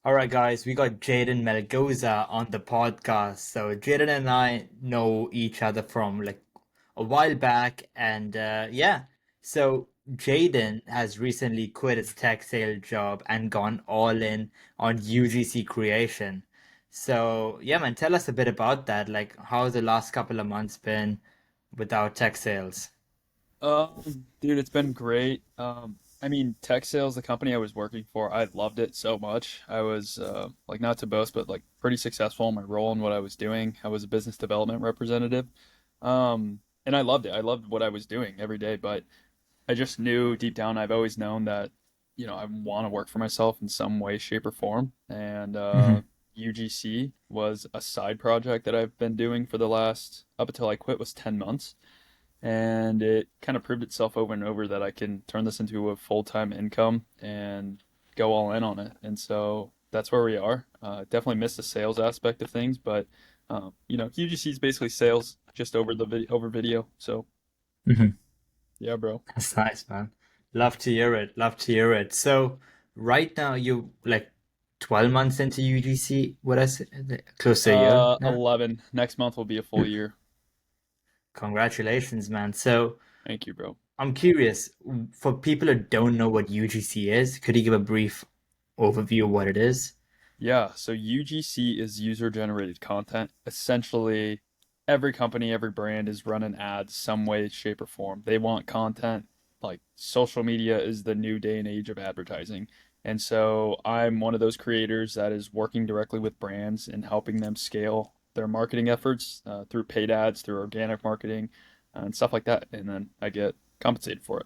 All right, guys, we got Jaden Melgoza on the podcast. So Jaden and I know each other from like a while back, and yeah. So Jaden has recently quit his tech sale job and gone all in on UGC creation. So yeah, man, tell us a bit about that. Like, how's the last couple of months been without tech sales? Dude, it's been great. I mean, tech sales, the company I was working for, I loved it so much. I was like not to boast, but like pretty successful in my role and what I was doing. I was a business development representative. And I loved it. I loved what I was doing every day, but I just knew deep down I've always known that, I want to work for myself in some way, shape, or form. And Mhm. UGC was a side project that I've been doing for the last up until I quit was 10 months, and it kind of proved itself over and over that I can turn this into a full-time income and go all in on it. And so that's where we are. Definitely miss the sales aspect of things, but UGC is basically sales just over over video. So Mhm. yeah, bro. That's nice, man. Love to hear it. Love to hear it. So, right now, you like 12 months into UGC. What I say, close to a year now? 11. Next month will be a full year. Congratulations, man. So, Thank you, bro. I'm curious, for people who don't know what UGC is, could you give a brief overview of what it is? Yeah, so UGC is user generated content. Essentially, every company, every brand is running ads some way, shape, or form. They want content. Like social media is the new day and age of advertising. And so I'm one of those creators that is working directly with brands and helping them scale their marketing efforts through paid ads, through organic marketing, and stuff like that. And then I get compensated for it.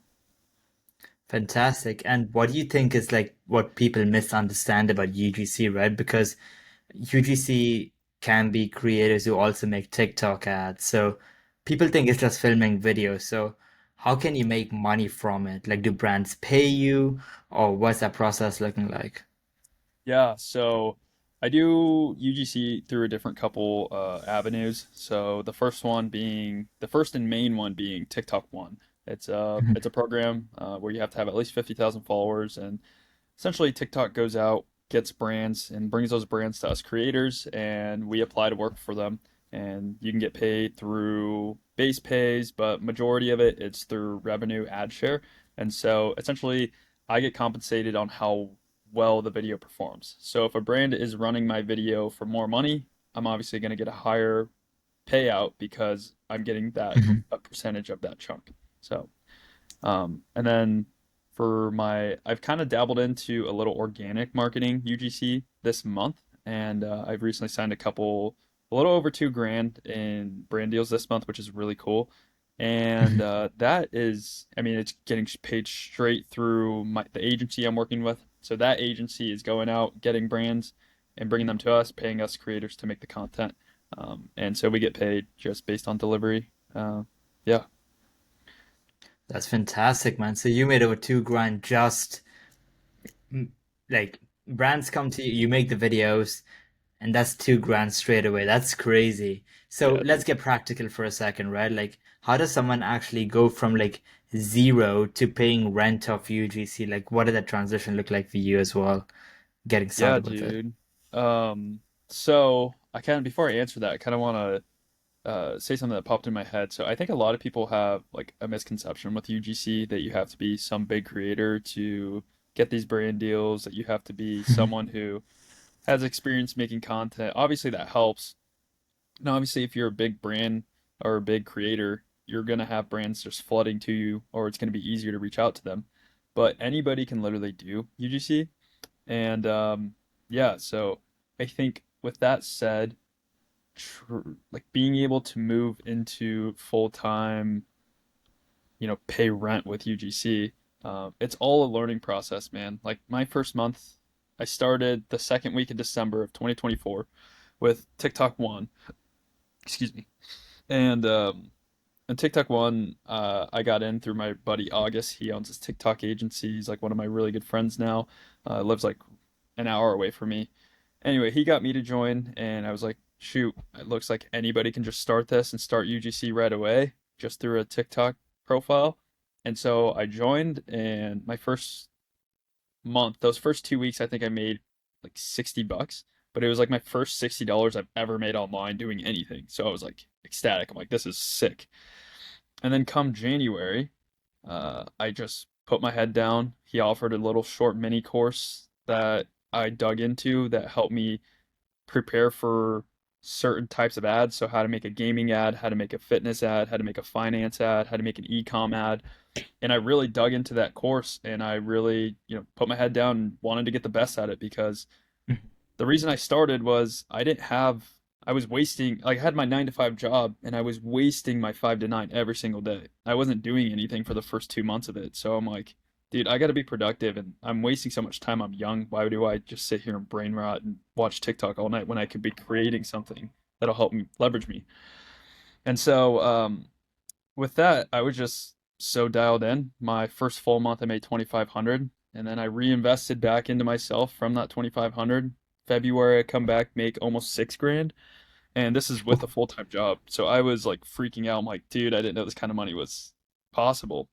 Fantastic. And what do you think is like what people misunderstand about UGC, right? Because UGC can be creators who also make TikTok ads. So people think it's just filming videos. So how can you make money from it? Like, do brands pay you, or what's that process looking like? Yeah, so I do UGC through a different couple avenues. So the first and main one being TikTok One. It's a program where you have to have at least 50,000 followers, and essentially TikTok goes out, gets brands, and brings those brands to us creators, and we apply to work for them. And you can get paid through base pays, but majority of it it's through revenue ad share. And so essentially, I get compensated on how well the video performs. So if a brand is running my video for more money, I'm obviously going to get a higher payout because I'm getting that a percentage of that chunk. So and then I've kind of dabbled into a little organic marketing UGC this month, and I've recently signed a little over 2 grand in brand deals this month, which is really cool. And that is, I mean, it's getting paid straight through the agency I'm working with. So that agency is going out, getting brands, and bringing them to us, paying us creators to make the content. And so we get paid just based on delivery. Yeah. That's fantastic, man. So you made over 2 grand just like brands come to you, you make the videos, and that's 2 grand straight away. That's crazy. So Yeah, let's dude. get practical for a second, right? Like, how does someone actually go from like zero to paying rent of UGC? Like, what did that transition look like for you as well, getting Yeah, started with it? dude. So I kind of before I answer that, I kind of want to say something that popped in my head. So I think a lot of people have like a misconception with UGC that you have to be some big creator to get these brand deals, that you have to be someone who has experience making content. Obviously that helps. And obviously if you're a big brand or a big creator, you're gonna have brands just flooding to you, or it's gonna be easier to reach out to them. But anybody can literally do UGC. And yeah, so I think with that said, like being able to move into full time, pay rent with UGC, it's all a learning process, man. Like my first month, I started the second week of December of 2024 with TikTok One. Excuse me. And TikTok One, I got in through my buddy August. He owns his TikTok agency. He's like one of my really good friends now. Lives like an hour away from me. Anyway, he got me to join, and I was like, shoot, it looks like anybody can just start this and start UGC right away just through a TikTok profile. And so I joined, and my first month, those first 2 weeks, I think I made like $60, but it was like my first $60 I've ever made online doing anything. So I was like ecstatic. I'm like, this is sick. And then come January, I just put my head down. He offered a little short mini course that I dug into that helped me prepare for certain types of ads. So how to make a gaming ad, how to make a fitness ad, how to make a finance ad, how to make an e-com ad. And I really dug into that course and I really, put my head down and wanted to get the best at it because the reason I started was I was wasting, like, I had my 9 to 5 job and I was wasting my 5 to 9 every single day. I wasn't doing anything for the first 2 months of it. So I'm like, dude, I got to be productive and I'm wasting so much time. I'm young. Why do I just sit here and brain rot and watch TikTok all night when I could be creating something that'll help me leverage me? And so, with that, I was just so dialed in. My first full month, I made 2,500, and then I reinvested back into myself from that 2,500. February, I come back, make almost 6 grand, and this is with a full time job. So I was like freaking out. I'm like, dude, I didn't know this kind of money was possible.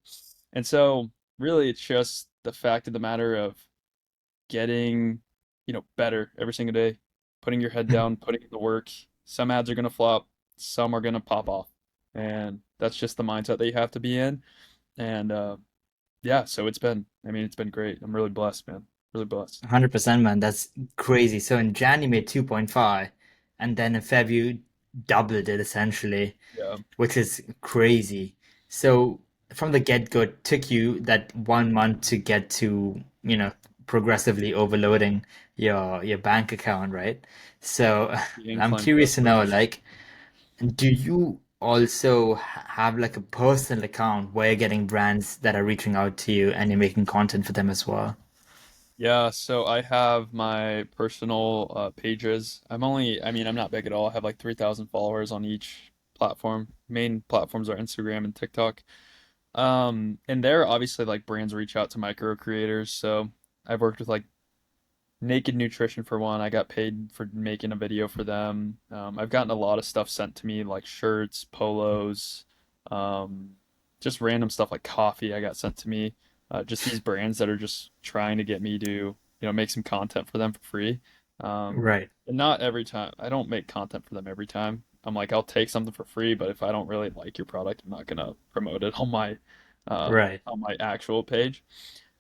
And so, really, it's just the fact of the matter of getting, better every single day, putting your head down, putting in the work. Some ads are gonna flop, some are gonna pop off, and that's just the mindset that you have to be in. And yeah, so it's been great. I'm really blessed, man. Really blessed. 100%, man. That's crazy. So in Jan, you made 2.5, and then in Feb, you doubled it essentially, Yeah, which is crazy. So from the get-go, it took you that 1 month to get to, progressively overloading your bank account, right? So the I'm incline curious to growth know, rate. like, do you also have like a personal account where you're getting brands that are reaching out to you and you're making content for them as well? Yeah, so I have my personal pages. I'm not big at all. I have like 3,000 followers on each platform. Main platforms are Instagram and TikTok. And there obviously like brands reach out to micro creators. So I've worked with like Naked Nutrition for one. I got paid for making a video for them. I've gotten a lot of stuff sent to me like shirts, polos, um, just random stuff like coffee I got sent to me. Just these brands that are just trying to get me to, make some content for them for free. Right, And not every time. I don't make content for them every time. I'm like, I'll take something for free, but if I don't really like your product, I'm not gonna promote it right. on my actual page.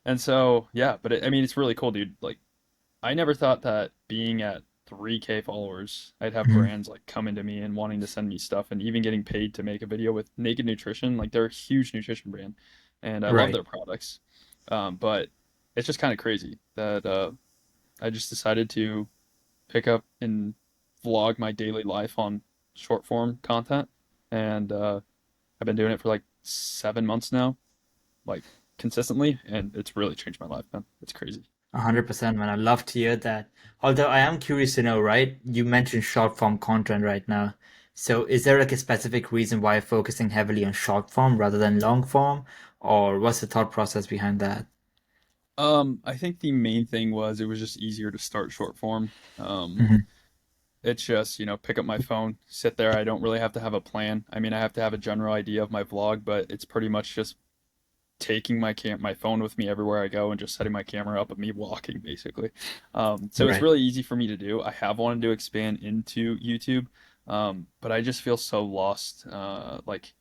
And so, yeah, but it's really cool, dude. Like, I never thought that being at 3K followers, I'd have Mhm. brands like coming to me and wanting to send me stuff and even getting paid to make a video with Naked Nutrition. Like they're a huge nutrition brand and I love Right. their products. But it's just kind of crazy that I just decided to pick up and vlog my daily life on short form content. And I've been doing it for like 7 months now, like consistently, and it's really changed my life, man. It's crazy. 100%, man. I love to hear that. Although I am curious to know, right? You mentioned short form content right now. So is there like a specific reason why you're focusing heavily on short form rather than long form? Or what's the thought process behind that? I think the main thing was it was just easier to start short form. Mhm. It's just, pick up my phone, sit there. I don't really have to have a plan. I mean, I have to have a general idea of my vlog, but it's pretty much just taking my phone with me everywhere I go and just setting my camera up of me walking, basically. So it's Right. really easy for me to do. I have wanted to expand into YouTube, but I just feel so lost. Like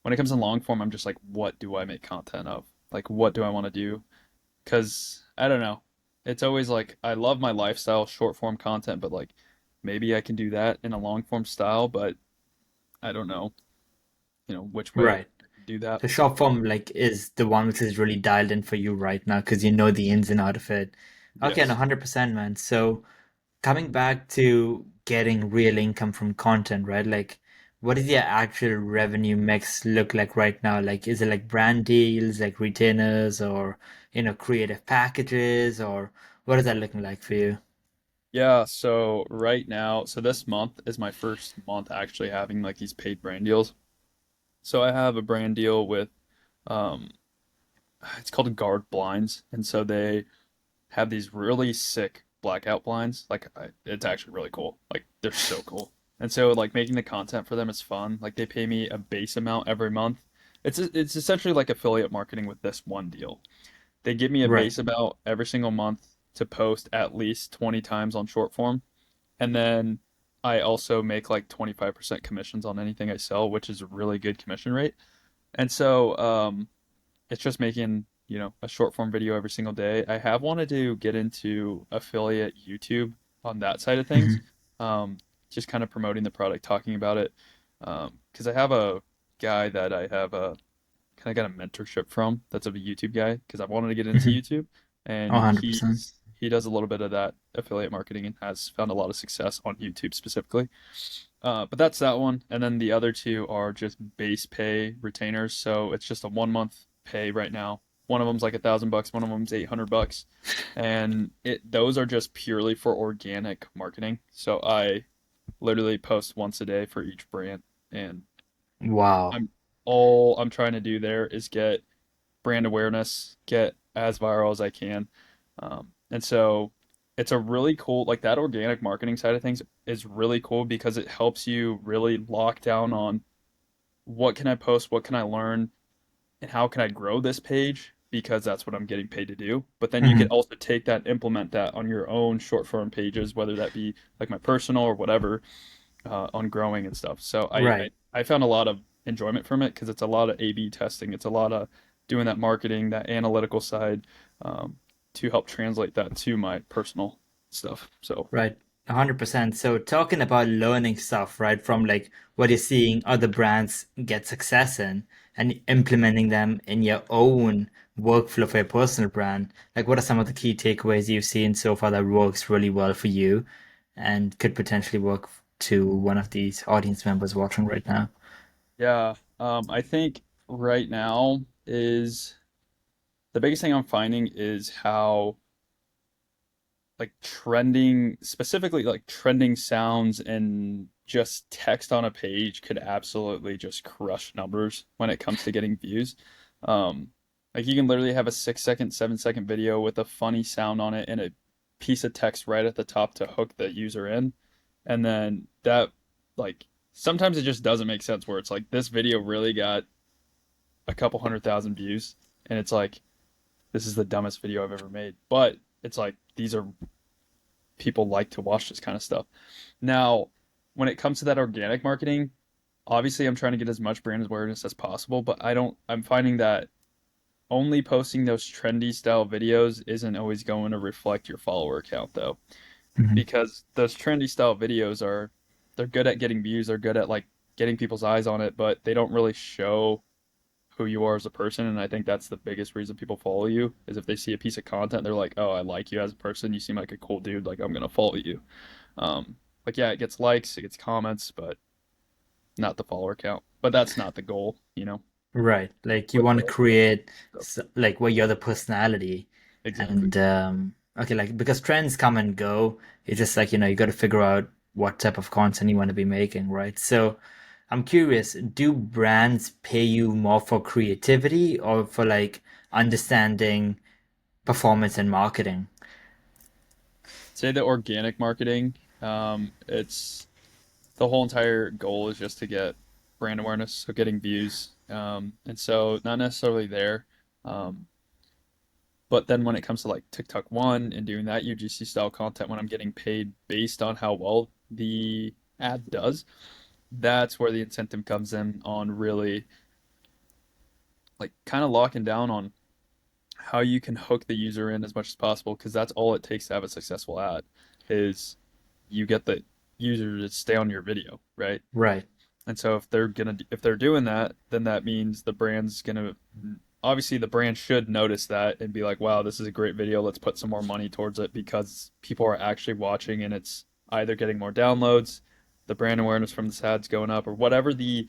when it comes to long form, I'm just like, what do I make content of? Like, what do I want to do? Because I don't know. It's always like I love my lifestyle short form content, but like maybe I can do that in a long form style, but I don't know, which way Right. I can do that. So short form like is the one which is really dialed in for you right now because you know the ins and out of it. Okay, and Yes. 100%, man. So coming back to getting real income from content, right? Like, what does your actual revenue mix look like right now? Like, is it like brand deals, like retainers, or creative packages, or what is that looking like for you? Yeah, so right now, so this month is my first month actually having like these paid brand deals. So I have a brand deal with um it's called Guard Blinds, and so they have these really sick blackout blinds. It's actually really cool. Like they're so cool. And so like making the content for them is fun. Like they pay me a base amount every month. It's essentially like affiliate marketing with this one deal. They give me a Right. base amount every single month to post at least 20 times on short form. And then I also make like 25% commissions on anything I sell, which is a really good commission rate. And so it's just making, a short form video every single day. I have wanted to get into affiliate YouTube on that side of things. Mhm. Um, just kind of promoting the product, talking about it. Because I have a guy that I have kind of got a mentorship from that's a YouTube guy because I wanted to get into Mhm. YouTube, Oh, and 100%. he does a little bit of that affiliate marketing and has found a lot of success on YouTube specifically. But that's that one, and then the other two are just base pay retainers. So it's just a 1 month pay right now. One of them's like $1,000, one of them's $800, and those are just purely for organic marketing. So I literally post once a day for each brand, and Wow. I'm all I'm trying to do there is get brand awareness, get as viral as I can. And so it's a really cool, like that organic marketing side of things is really cool because it helps you really lock down on what can I post, what can I learn, and how can I grow this page because that's what I'm getting paid to do. But then you can Mhm. also take that, implement that on your own short form pages, whether that be like my personal or whatever, on growing and stuff. So Right. I found a lot of enjoyment from it because it's a lot of A/B testing. It's a lot of doing that marketing, that analytical side, um, to help translate that to my personal stuff. So Right. 100%. So talking about learning stuff, right, from like what you're seeing other brands get success in and implementing them in your own workflow for your personal brand, like what are some of the key takeaways you've seen so far that works really well for you and could potentially work to one of these audience members watching right now? yeah, I think right now is the biggest thing I'm finding is how like trending, specifically like trending sounds and just text on a page could absolutely just crush numbers when it comes to getting views. Um, like you can literally have a 6 second, 7 second video with a funny sound on it and a piece of text right at the top to hook the user in. And then that, like, sometimes it just doesn't make sense where it's like this video really got a couple 100,000 views. And it's like, this is the dumbest video I've ever made. But it's like, these are people like to watch this kind of stuff. Now, when it comes to that organic marketing, obviously I'm trying to get as much brand awareness as possible, but I'm finding that only posting those trendy style videos isn't always going to reflect your follower count though, Mhm. because those trendy style videos they're good at getting views, they're good at like getting people's eyes on it, but they don't really show who you are as a person. And I think that's the biggest reason people follow you is if they see a piece of content, they're like, oh, I like you as a person. You seem like a cool dude. Like, I'm going to follow you. Um, like, yeah, it gets likes, it gets comments, but not the follower count. But that's not the goal, Right. Like you with want to the create stuff. like where you're the personality Exactly. and okay, like because trends come and go, it's just like, you got to figure out what type of content you want to be making, right? So I'm curious, do brands pay you more for creativity or for like understanding performance and marketing? Say the organic marketing, it's the whole entire goal is just to get brand awareness, so getting views. And so not necessarily there. Um, But then when it comes to like TikTok one and doing that UGC style content when I'm getting paid based on how well the ad does, that's where the incentive comes in on really like kind of locking down on how you can hook the user in as much as possible because that's all it takes to have a successful ad is you get the user to stay on your video, right? Right. And so if they're doing that, then that means the brand's gonna obviously the brand should notice that and be like, wow, this is a great video. Let's put some more money towards it because people are actually watching and it's either getting more downloads, the brand awareness from this ad's going up, or whatever the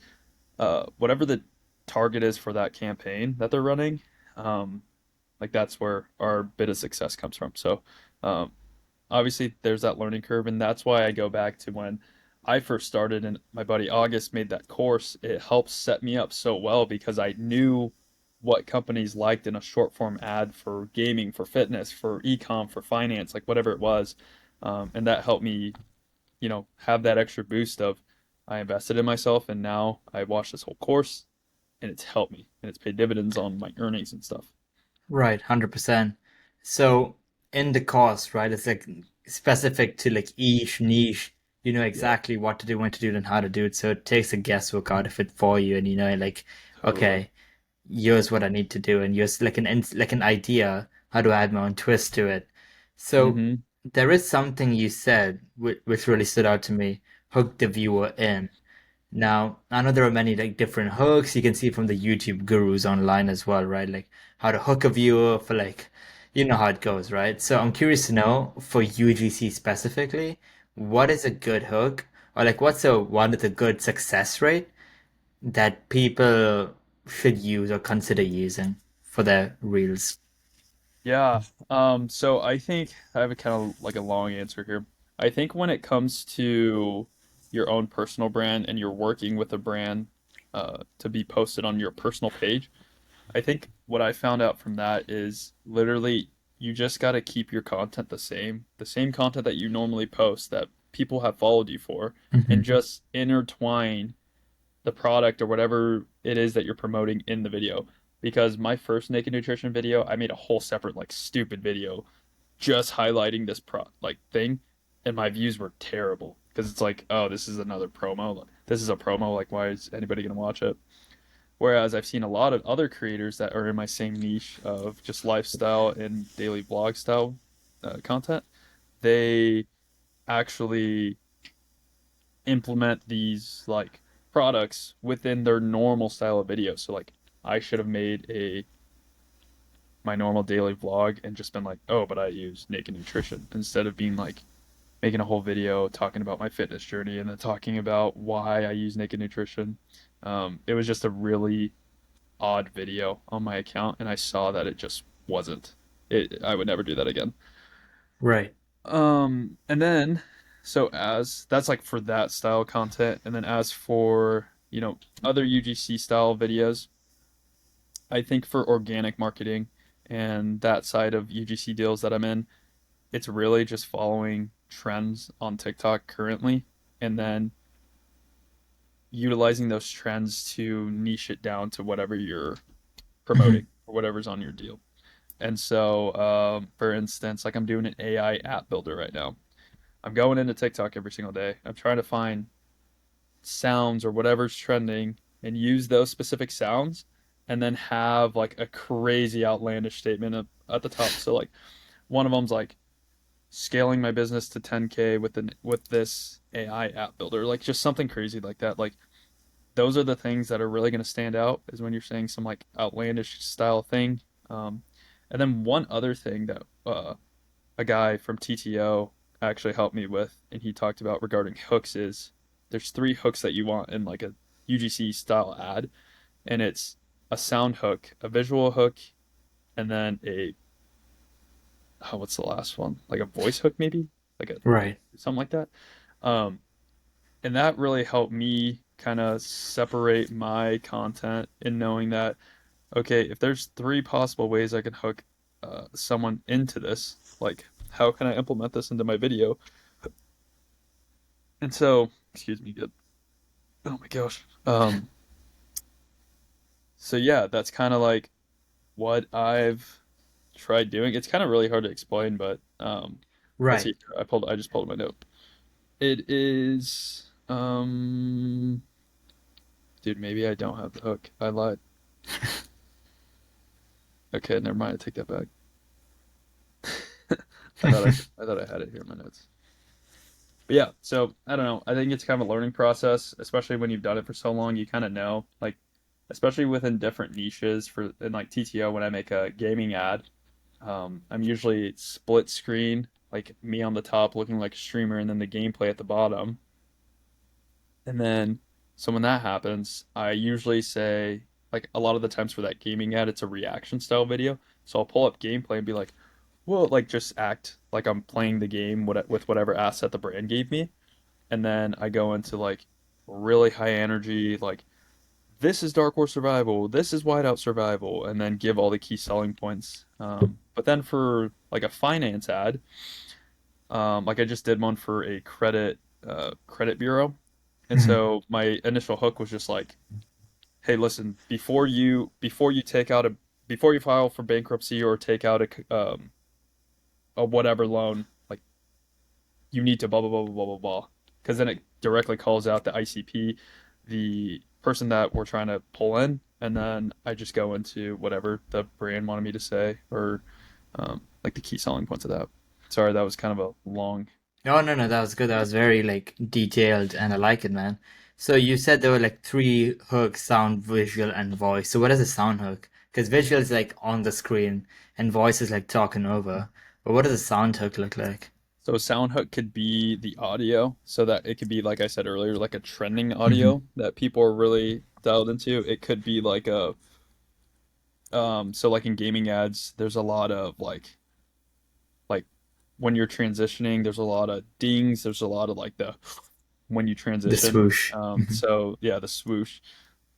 target is for that campaign that they're running. Um, like that's where our bit of success comes from. So um, obviously there's that learning curve, and that's why I go back to when I first started and my buddy August made that course. It helped set me up so well because I knew what companies liked in a short form ad for gaming, for fitness, for ecom, for finance, like whatever it was. And that helped me, have that extra boost of I invested in myself and now I watched this whole course and it's helped me and it's paid dividends on my earnings and stuff. Right, 100%. So in the course, right? It's like specific to like each niche. You know Yeah, exactly what to do, when to do it, and how to do it. So it takes the guesswork out of it for you, and you know, like, totally. okay, here's what I need to do, and here's like like an idea how to add my own twist to it. So Mm-hmm. there is something you said which really stood out to me. Hook the viewer in. Now, I know there are many like different hooks you can see from the YouTube gurus online as well, right? Like how to hook a viewer for like, you know how it goes, right? So I'm curious to know for UGC specifically, what is a good hook? Or like what's a one with a good success rate that people should use or consider using for their reels? Yeah. So I think I have a kind of like a long answer here. I think when it comes to your own personal brand and you're working with a brand to be posted on your personal page, I think what I found out from that is literally you just got to keep your content the same content that you normally post that people have followed you for, and Hmm. just intertwine the product or whatever it is that you're promoting in the video. Because my first naked nutrition video, I made a whole separate like stupid video just highlighting this thing, and my views were terrible because it's like, oh, this is another promo. This is a promo. Like, why is anybody gonna watch it? Whereas I've seen a lot of other creators that are in my same niche of just lifestyle and daily vlog style content. They actually implement these like products within their normal style of video. So like I should have made a my normal daily vlog and just been like, oh, but I use naked nutrition instead of being like making a whole video talking about my fitness journey and then talking about why I use naked nutrition. It was just a really odd video on my account, and I saw that it just wasn't. I would never do that again. Right. And then, so as that's like for that style content, and then as for, other UGC style videos, I think for organic marketing and that side of UGC deals that I'm in, it's really just following trends on TikTok currently, and then utilizing those trends to niche it down to whatever you're Hmm. promoting or whatever's on your deal. And so, for instance, like I'm doing an AI app builder right now. I'm going into TikTok every single day. I'm trying to find sounds or whatever's trending and use those specific sounds and then have like a crazy outlandish statement at the top. So like one of them's like scaling my business to 10K with this AI app builder, like just something crazy like that. Like those are the things that are really going to stand out is when you're saying some like outlandish style thing. Um, and then one other thing that a guy from TTO actually helped me with, and he talked about regarding hooks is there's three hooks that you want in like a UGC style ad, and it's a sound hook, a visual hook, and then a what's the last one? Like a voice hook maybe, like a Right. something like that. Um, and that really helped me kind of separate my content in knowing that okay, if there's three possible ways I can hook someone into this, like how can I implement this into my video? And so, excuse me, good. Oh my gosh. So yeah, that's kind of like what I've tried doing. It's kind of really hard to explain, but let's Right. see. I just pulled my note. It is dude, maybe I don't have the hook. I lied. Okay, never mind. I take that back. I thought I had it here in my notes. But yeah, so I don't know. I think it's kind of a learning process, especially when you've done it for so long. You kind of know, like, especially within different niches. For in like TTO, when I make a gaming ad, I'm usually split screen, like me on the top looking like a streamer, and then the gameplay at the bottom. And then, so when that happens, I usually say, like, a lot of the times for that gaming ad, it's a reaction style video. So I'll pull up gameplay and be like, well, like, just act like I'm playing the game with whatever asset the brand gave me. And then I go into like really high energy, like this is Dark War survival, this is Whiteout survival, and then give all the key selling points. But then for like a finance ad, like I just did one for a credit bureau, and Mhm. so my initial hook was just like, hey, listen, before you file for bankruptcy or take out a whatever loan, like you need to blah blah blah blah blah blah blah, because then it directly calls out the ICP, the person that we're trying to pull in, and then I just go into whatever the brand wanted me to say, or like the key selling points of that. Sorry, that was kind of a long. Oh no, no, that was good. That was very like detailed and I like it, man. So you said there were like three hooks: sound, visual, and voice. So what is a sound hook? Because visual is like on the screen and voice is like talking over. But what does a sound hook look like? So a sound hook could be the audio, so that it could be like I said earlier, like a trending Hmm. audio that people are really dialed into. It could be like a so like in gaming ads, there's a lot of like when you're transitioning, there's a lot of dings, there's a lot of like the when you The transition. swoosh. Hmm. So yeah, the swoosh.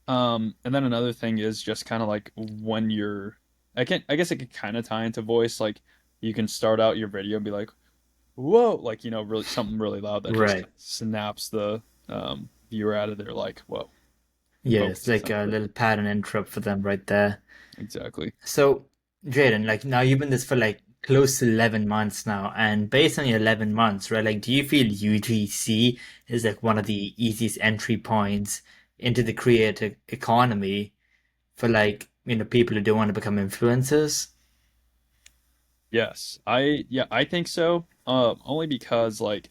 And then another thing is just kind of like when you're, I guess it could kind of tie into voice. Like you can start out your video and be like, whoa, like, really something really loud that just Right. kind of snaps the viewer out of there, like, whoa, Yeah, it's focus like a essentially. little pattern interrupt for them right there. Exactly. So, Jaden, like now you've been this for like close to 11 months now, and based on your 11 months, right, like do you feel UGC is like one of the easiest entry points into the creator economy for like, people who don't want to become influencers? Yes. Yeah, I think so. Only because like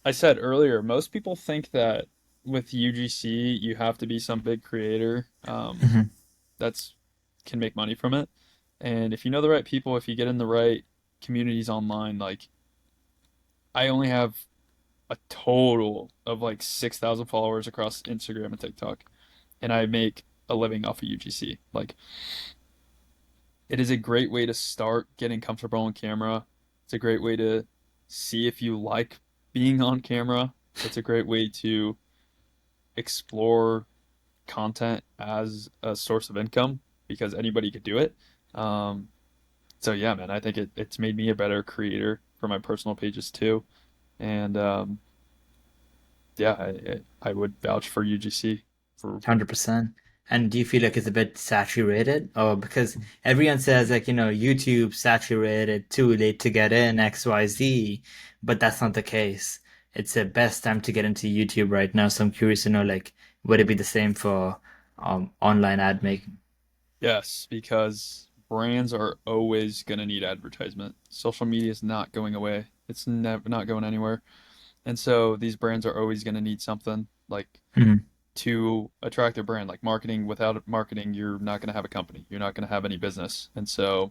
I said earlier, most people think that with UGC you have to be some big creator Hmm. that's can make money from it. And if you know the right people, if you get in the right communities online, like I only have a total of like 6,000 followers across Instagram and TikTok, and I make a living off of UGC. Like it is a great way to start getting comfortable on camera. It's a great way to see if you like being on camera. It's a great way to explore content as a source of income because anybody could do it. Um, so yeah, man, I think it's made me a better creator for my personal pages too. And yeah, I would vouch for UGC for 100%. And do you feel like it's a bit saturated? Or because everyone says like, YouTube saturated, too late to get in, XYZ, but that's not the case. It's the best time to get into YouTube right now. So I'm curious to know like, would it be the same for online ad making? yes, because brands are always going to need advertisement. Social media is not going away. It's never not going anywhere. And so these brands are always going to need something like Mhm. to attract their brand. Like marketing, without marketing, you're not going to have a company. You're not going to have any business. And so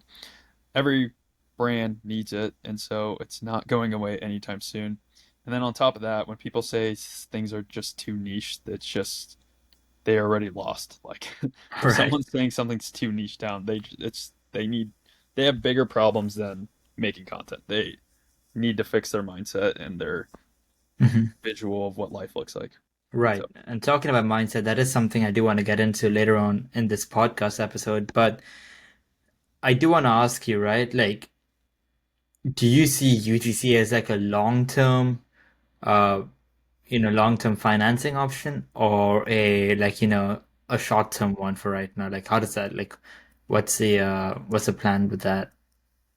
every brand needs it. And so it's not going away anytime soon. And then on top of that, when people say things are just too niche, it's just they already lost. Like if Right. someone's saying something's too niche down, they have bigger problems than making content. They need to fix their mindset and their Mhm. visual of what life looks like. Right. So And talking about mindset, that is something I do want to get into later on in this podcast episode. But I do want to ask you, right? Like, do you see UGC as like a long-term uh long-term financing option or a like, a short-term one for right now? Like how does that like what's the plan with that?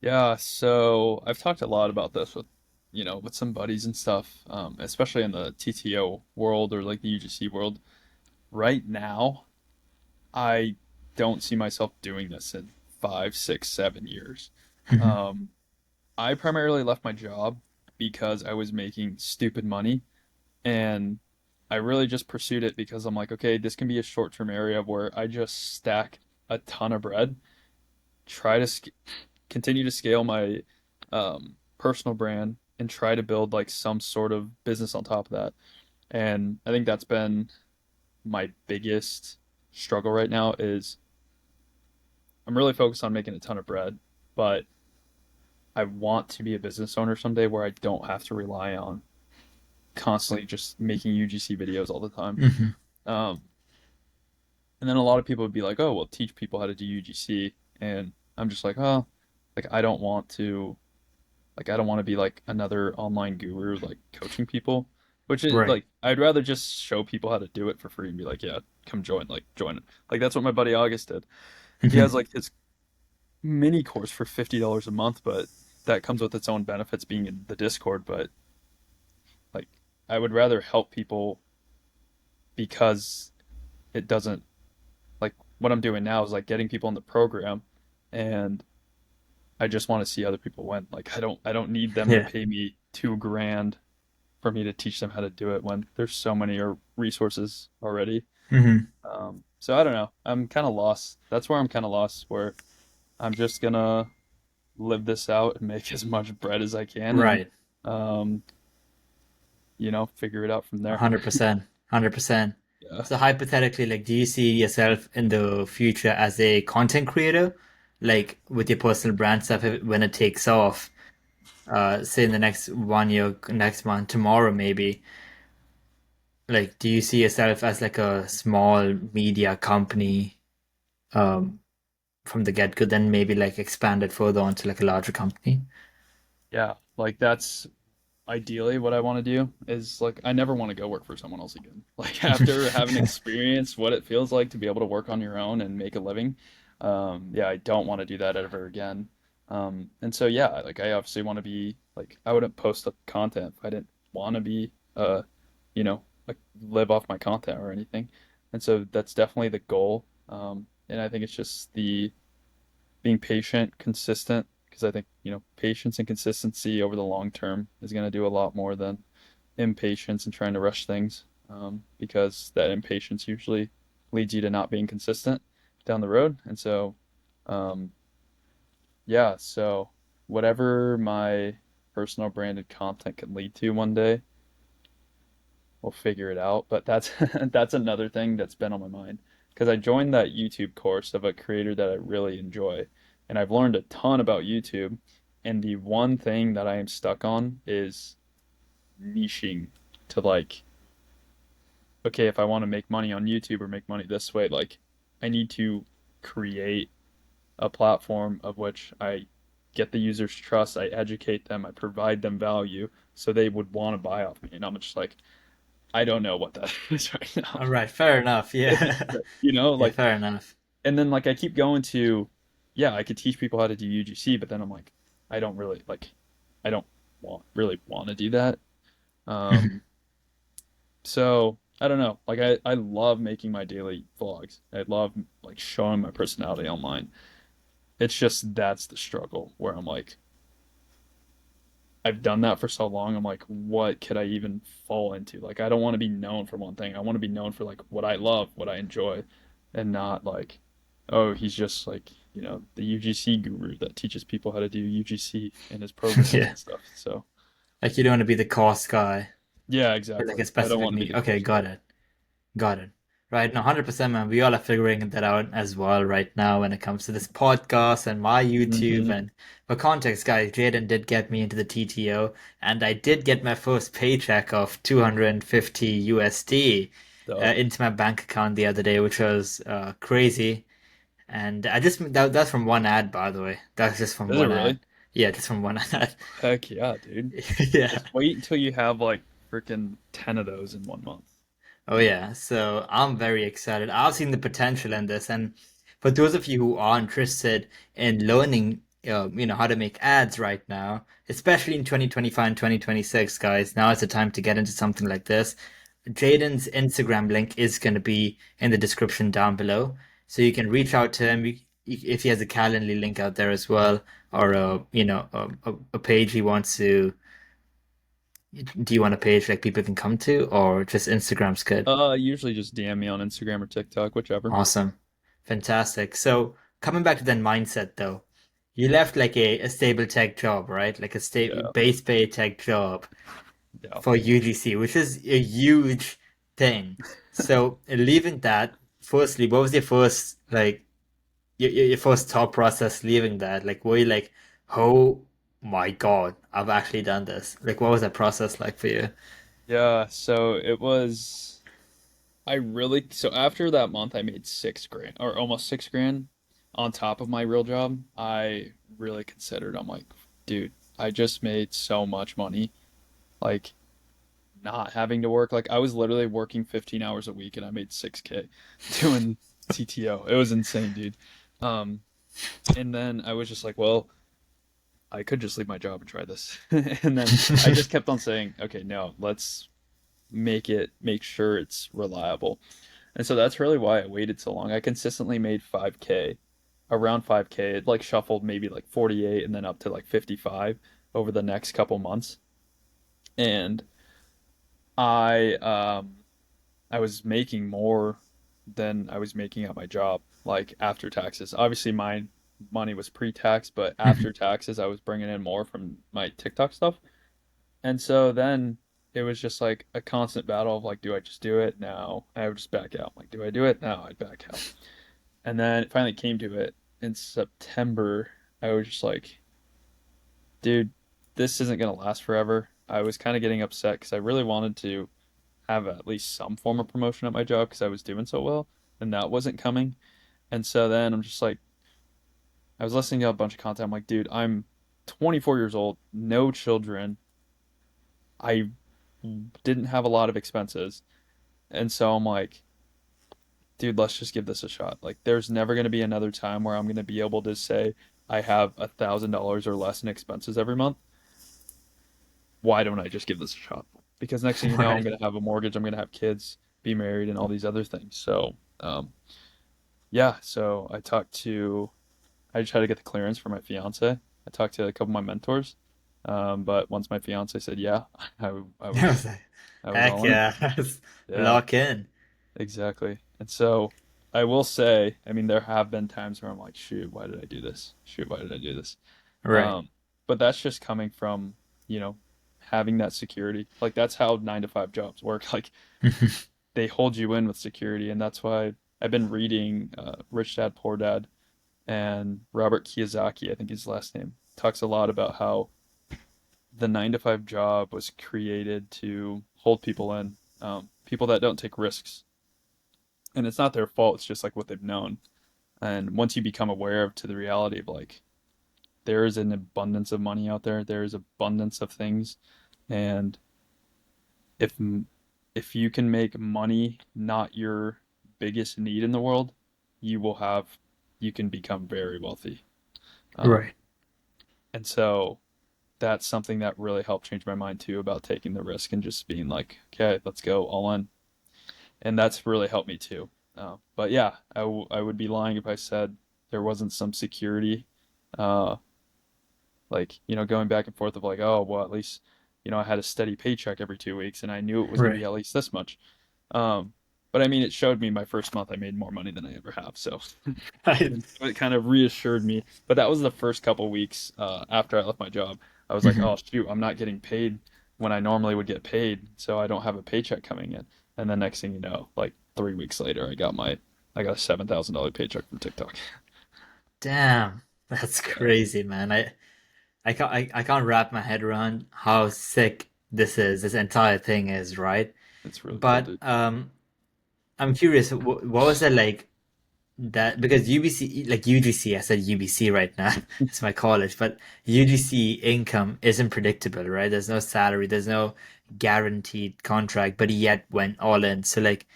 yeah, so I've talked a lot about this with with some buddies and stuff, especially in the TTO world or like the UGC world. Right now, I don't see myself doing this in 5, 6, 7 years. Mhm. Um, I primarily left my job because I was making stupid money and I really just pursued it because I'm like, okay, this can be a short-term area where I just stack a ton of bread, try to continue to scale my personal brand and try to build like some sort of business on top of that. And I think that's been my biggest struggle right now is I'm really focused on making a ton of bread, but I want to be a business owner someday where I don't have to rely on constantly just making UGC videos all the time. Mhm. Um, and then a lot of people would be like, "Oh, well, teach people how to do UGC," and I'm just like, "Oh, like I don't want to be like another online guru like coaching people." Which is Right. like I'd rather just show people how to do it for free and be like, "Yeah, come join, like join it." Like that's what my buddy August did. He has Mhm. like his mini course for $50 a month, but that comes with its own benefits being in the Discord, but like I would rather help people because it doesn't like what I'm doing now is like getting people in the program and I just want to see other people win. Like I don't need them to Yeah. pay me 2 grand for me to teach them how to do it when there's so many resources already. Hmm. So I don't know. I'm kind of lost. That's where I'm kind of lost, where I'm just gonna live this out and make as much bread as I can, and Right. um, figure it out from there. 100%. 100%. Yeah. So hypothetically, like, do you see yourself in the future as a content creator, like with your personal brand stuff when it takes off? Say in the next 1 year, next month, tomorrow maybe. Like, do you see yourself as like a small media company, um, from the get-go, then maybe like expand it further onto like a larger company? Yeah, like that's ideally what I want to do is like I never want to go work for someone else again. Like after having experienced what it feels like to be able to work on your own and make a living, yeah, I don't want to do that ever again. And so yeah, like I obviously want to be like I wouldn't post up content if I didn't want to be like live off my content or anything. And so that's definitely the goal. And I think it's just the being patient, consistent, because I think, patience and consistency over the long term is going to do a lot more than impatience and trying to rush things, because that impatience usually leads you to not being consistent down the road. And so, um, yeah, so whatever my personal branded content can lead to one day, we'll figure it out. But that's that's another thing that's been on my mind because I joined that YouTube course of a creator that I really enjoy, and I've learned a ton about YouTube. And the one thing that I am stuck on is niching to like, okay, if I want to make money on YouTube or make money this way, like I need to create a platform of which I get the users' trust, I educate them, I provide them value, so they would want to buy off me. And I'm just like, I don't know what that is right now. All right, fair enough. Yeah. Yeah, Like, fair enough. and then like I keep going to, yeah, I could teach people how to do UGC, but then I'm like, I don't really like, I don't really want to do that. Um, so I don't know. Like I love making my daily vlogs. I love like showing my personality online. It's just that's the struggle where I'm like, I've done that for so long. I'm like, what could I even fall into? Like, I don't want to be known for one thing. I want to be known for like what I love, what I enjoy, and not like, oh, he's just like, the UGC guru that teaches people how to do UGC in his programs Yeah. and stuff. So, Like you don't want to be the cost guy yeah, for like a exactly. I don't specific want to be need. the Okay, course got guy. it. Got it. Right. No, 100%, man. We all are figuring that out as well right now when it comes to this podcast and my YouTube. Hmm. And for context, guys, Jaden did get me into the TTO, and I did get my first paycheck of 250 USD Dope. into my bank account the other day, which was crazy. And that's from one ad, by the way. That's just from Is it one ad. really? Yeah, just from one ad. Heck yeah, dude. Yeah. Just wait until you have like freaking 10 of those in 1 month. Oh yeah, so I'm very excited. I've seen the potential in this, and for those of you who are interested in learning, how to make ads right now, especially in 2025 and 2026, guys, now is the time to get into something like this. Jaden's Instagram link is going to be in the description down below, so you can reach out to him if he has a Calendly link out there as well, or a page he wants to. Do you want a page like people can come to, or just Instagram's good? Usually just DM me on Instagram or TikTok, whichever. Awesome. Fantastic. So coming back to that mindset though, you left like a stable tech job, right? Like a stable Yeah, base pay tech job yeah. for UGC, which is a huge thing. So leaving that, firstly, what was your first like your first thought process leaving that? Like were you like, oh my God, I've actually done this. Like what was that process like for you? Yeah, so it was so after that month I made 6 grand or almost 6 grand on top of my real job. I really considered, I'm like, dude, I just made so much money. Like not having to work. Like I was literally working 15 hours a week and I made 6K doing TTO. It was insane, dude. Um, and then I was just like, well, I could just leave my job and try this. And then I just kept on saying, okay, no, let's make sure it's reliable. And so that's really why I waited so long. I consistently made 5K, around 5K. It like shuffled maybe like 48 and then up to like 55 over the next couple months. And I I was making more than I was making at my job, like after taxes. Obviously, my money was pre-tax, but after taxes, I was bringing in more from my TikTok stuff. And so then it was just like a constant battle of like, do I just do it? No. I would just back out. Like, do I do it? No, I'd back out. And then it finally came to it in September. I was just like, dude, this isn't gonna last forever. I was kind of getting upset because I really wanted to have at least some form of promotion at my job because I was doing so well, and that wasn't coming. And so then I'm just like, I was listening to a bunch of content. I'm like, dude, I'm 24 years old, no children. I didn't have a lot of expenses. And so I'm like, dude, let's just give this a shot. Like, there's never going to be another time where I'm going to be able to say I have $1,000 or less in expenses every month. Why don't I just give this a shot? Because next thing you know, I'm Right. going to have a mortgage, I'm going to have kids, be married, and all these other things. So, yeah, so I tried to get the clearance for my fiance. I talked to a couple of my mentors, but once my fiance said yeah, I I was was like, I was heck all in. yeah, Yeah, lock in. exactly. And so I will say, I mean, there have been times where I'm like, shoot, why did I do this? Shoot, why did I do this? Right. Um, but that's just coming from, you know, having that security. Like that's how 9 to 5 jobs work. Like they hold you in with security, and that's why I've been reading Rich Dad Poor Dad, and Robert Kiyosaki, I think his last name, talks a lot about how the 9 to 5 job was created to hold people in, people that don't take risks, and it's not their fault. It's just like what they've known. And once you become aware of to the reality of like there is an abundance of money out there, there is abundance of things, and if if you can make money not your biggest need in the world, you will have you can become very wealthy. Um, Right. and so that's something that really helped change my mind too about taking the risk and just being like, okay, let's go all in. And that's really helped me too. But yeah, I would be lying if I said there wasn't some security, uh, like, going back and forth of like, oh, well, at least, I had a steady paycheck every 2 weeks and I knew it was going to be Right. at least this much. Um, but I mean, it showed me my first month I made more money than I ever have. So Right. it kind of reassured me. But that was the first couple weeks after I left my job. I was like, oh shoot, I'm not getting paid when I normally would get paid, so I don't have a paycheck coming in. And then next thing you know, like 3 weeks later, I got a $7,000 paycheck from TikTok. Damn, that's Yeah, crazy, man. I can't wrap my head around how sick this entire thing is, right? it's really cool, But dude. I'm curious, what was it like that? Because UBC, like UGC, I said UBC right now, it's my college, but UGC income isn't predictable, right? There's no salary, there's no guaranteed contract, but he yet went all in. So like,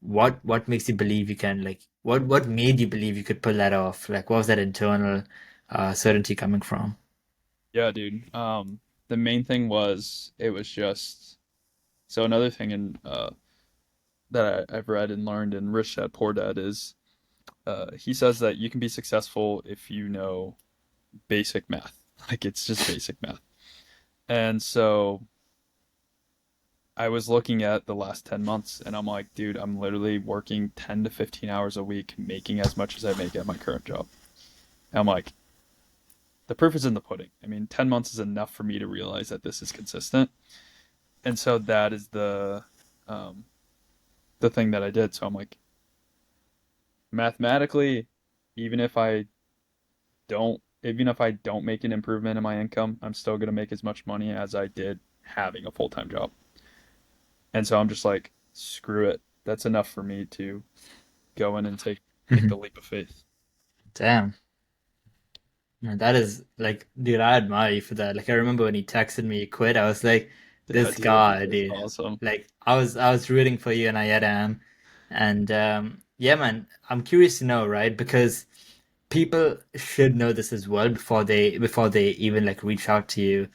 what makes you believe you can like what made you believe you could pull that off? Like, what was that internal certainty coming from? Yeah, dude. The main thing was it was just so another thing in that I've read and learned in Rich Dad Poor Dad is he says that you can be successful if you know basic math. Like it's just basic math. And so I was looking at the last 10 months and I'm like, dude, I'm literally working 10 to 15 hours a week, making as much as I make at my current job. And I'm like, the proof is in the pudding. I mean, 10 months is enough for me to realize that this is consistent. And so that is um, the thing that I did. So I'm like, mathematically, even if I even if I don't make an improvement in my income, I'm still going to make as much money as I did having a full-time job. And so I'm just like, screw it. That's enough for me to go in and take the leap of faith. Damn. Man, that is like, dude, I admire you for that. Like, I remember when he texted me, he quit. I was like, Yeah, this dude, guy, that's dude. awesome. Like, I was rooting for you, and I yet am. And yeah, man, I'm curious to know, right? Because people should know this as well before they even like reach out to you.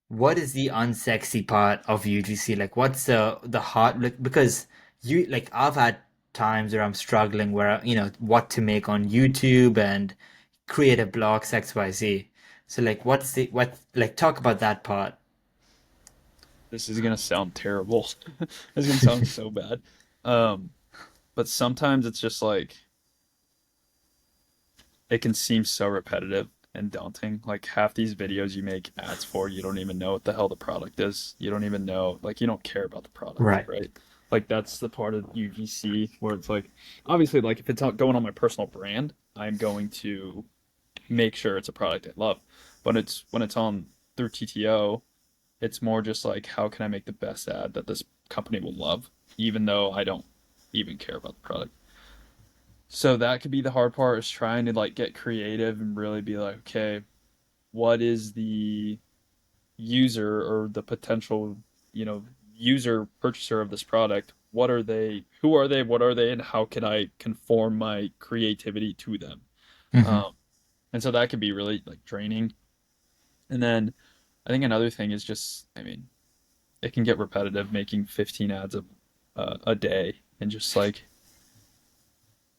What is the unsexy part of UGC? Like, what's the hard like because you like I've had times where I'm struggling where what to make on YouTube and creative blogs XYZ. So like, what's the what like talk about that part. This is gonna sound terrible. This is gonna sound so bad. Um, but sometimes it's just like it can seem so repetitive and daunting. Like half these videos you make ads for, you don't even know what the hell the product is. You don't even know, like you don't care about the product, Right. right? Like that's the part of UGC where it's like, obviously, like if it's not going on my personal brand, I'm going to make sure it's a product I love. But it's when it's on through TTO, it's more just like how can I make the best ad that this company will love, even though I don't even care about the product. So that could be the hard part is trying to like get creative and really be like, okay, what is the user or the potential, you know, user purchaser of this product? What are they? Who are they? What are they? And how can I conform my creativity to them? Hmm. Um, and so that can be really like draining. And then I think another thing is just, I mean, it can get repetitive making 15 ads a day and just like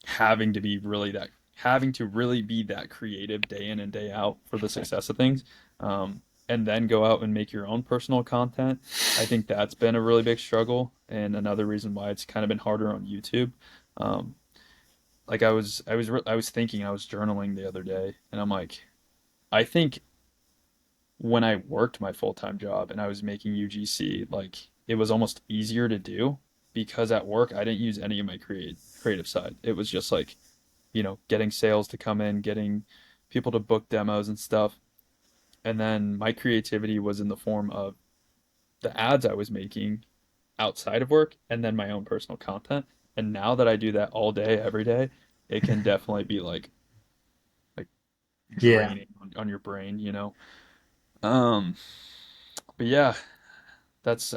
having to really be that creative day in and day out for the success of things, and then go out and make your own personal content. I think that's been a really big struggle and another reason why it's kind of been harder on YouTube. um, like I was thinking, I was journaling the other day and I'm like, I think when I worked my full-time job and I was making UGC, like it was almost easier to do because at work I didn't use any of my creative side. It was just like, getting sales to come in, getting people to book demos and stuff. And then my creativity was in the form of the ads I was making outside of work and then my own personal content. And now that I do that all day, every day, it can definitely be like Yeah. draining on your brain. Um, but yeah,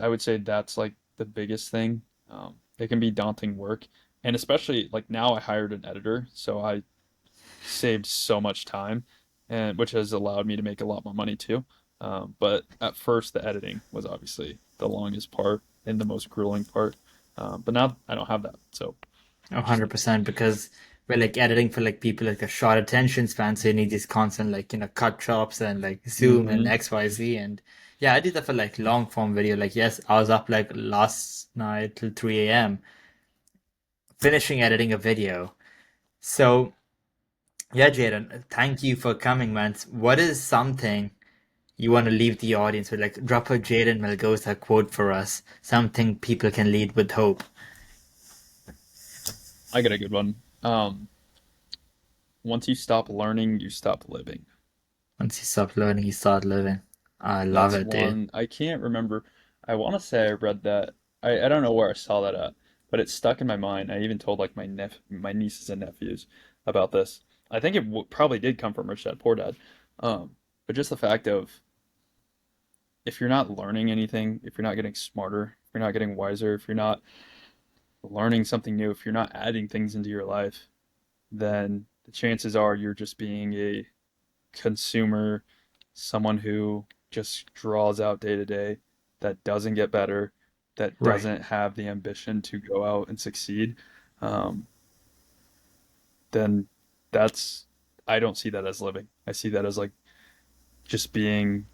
I would say that's like the biggest thing. It can be daunting work. And especially like now I hired an editor, so I saved so much time, and which has allowed me to make a lot more money too. But at first, the editing was obviously the longest part and the most grueling part. But now I don't have that, so 100% because we're like editing for like people like a short attention span, so you need these constant like cut chops and like zoom and hmm XYZ. And yeah, I did that for like long form video. Like yes, I was up like last night till 3 a.m. finishing editing a video. So yeah, Jaden, thank you for coming, man. What is something you want to leave the audience with? Like drop a Jaden Melgoza quote for us, something people can lead with hope. I got a good one. Once you stop learning, you stop living. Once you stop learning, you start living. I love That's it, dude. one I can't remember. I want to say I read that. I don't know where I saw that at, but it stuck in my mind. I even told like my nieces and nephews about this. I think it probably did come from Rich Dad Poor Dad. But just the fact of if you're not learning anything, if you're not getting smarter, if you're not getting wiser, if you're not learning something new, if you're not adding things into your life, then the chances are you're just being a consumer, someone who just draws out day to day, that doesn't get better, that Right. doesn't have the ambition to go out and succeed. um, then that's I don't see that as living. I see that as like just being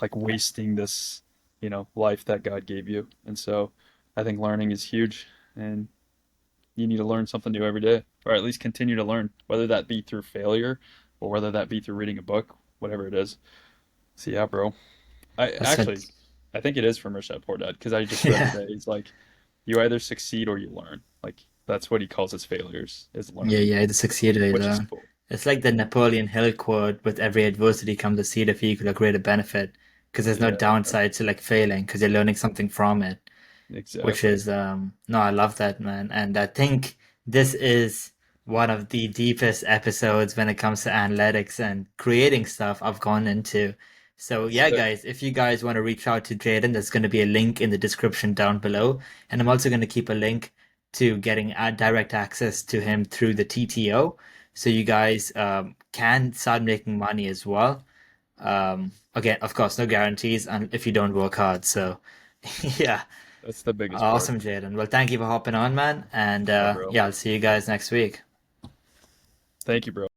like wasting this, life that God gave you. And so I think learning is huge, and you need to learn something new every day, or at least continue to learn, whether that be through failure or whether that be through reading a book, whatever it is. So yeah, bro. I That's it. actually I think it is from Rich Dad Poor Dad because I just read Yeah. today. He's like, you either succeed or you learn. Like that's what he calls his failures is Yeah, learning, yeah, to succeed or you which is learn. cool. It's like the Napoleon Hill quote, with every adversity comes a seed of equal or greater benefit, because there's no Yeah, downside to like failing, because you're learning something from it. Which exactly. is no, I love that, man. And I think this is one of the deepest episodes when it comes to analytics and creating stuff I've gone into. So yeah, Sick. guys, if you guys want to reach out to Jaden, there's going to be a link in the description down below, and I'm also going to keep a link to getting direct access to him through the TTO. so you guys can start making money as well. Again, of course, no guarantees, and if you don't work hard. So, yeah, That's the biggest part. awesome, Jaden. Well, thank you for hopping on, man, and Yeah, bro. yeah, I'll see you guys next week. Thank you, bro.